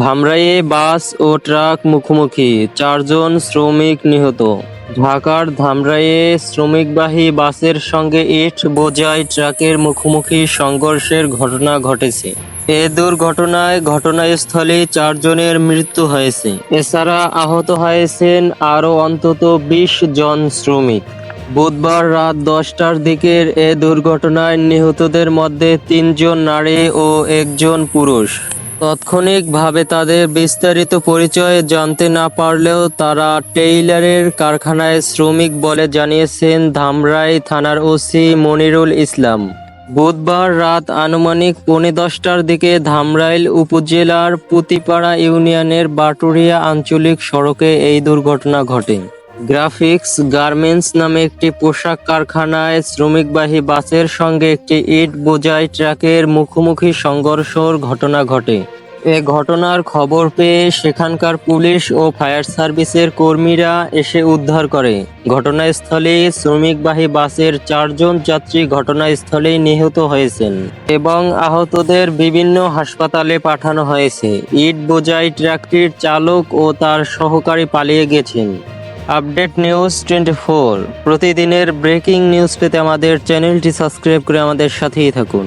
ধামরাইয়ে বাস ও truck মুখোমুখি, ৪ জন শ্রমিক নিহত। ঢাকার ধামরাইয়ে শ্রমিকবাহী বাসের সঙ্গে ইট বোঝাই ট্রাকের মুখোমুখি সংঘর্ষের ঘটনা ঘটেছে। এ দুর্ঘটনায় ঘটনাস্থলেই ৪ জনের মৃত্যু হয়েছে। এছাড়া আহত হয়েছেন আরও অন্তত ২০ জন শ্রমিক। বুধবার রাত ১০টার দিকের এ দুর্ঘটনায় নিহতদের মধ্যে ৩ জন নারী ও ১ জন পুরুষ। তাৎক্ষণিকভাবে তাদের বিস্তারিত পরিচয় জানতে না পারলেও তারা টেইলারের কারখানায় শ্রমিক বলে জানিয়েছেন ধামরাই থানার ওসি মনিরুল ইসলাম। বুধবার রাত আনুমানিক ১:১০টার দিকে ধামরাইল উপজেলার পুতিপাড়া ইউনিয়নের বাটুরিয়া আঞ্চলিক সড়কে এই দুর্ঘটনা ঘটে। গ্রাফিক্স গার্মেন্টস নামে একটি পোশাক কারখানায় শ্রমিকবাহী বাসের সঙ্গে একটি ইট বোঝাই ট্রাকের মুখোমুখি সংঘর্ষের ঘটনা ঘটে। এ ঘটনার খবর পেয়ে সেখানকার পুলিশ ও ফায়ার সার্ভিসের কর্মীরা এসে উদ্ধার করে। ঘটনাস্থলে শ্রমিকবাহী বাসের ৪ জন যাত্রী ঘটনাস্থলেই নিহত হয়েছেন এবং আহতদের বিভিন্ন হাসপাতালে পাঠানো হয়েছে। ইট বোঝাই ট্রাকটির চালক ও তার সহকারী পালিয়ে গেছেন। আপডেট নিউজ 24 প্রতিদিনের ব্রেকিং নিউজ পেতে আমাদের চ্যানেলটি সাবস্ক্রাইব করে আমাদের সাথেই থাকুন।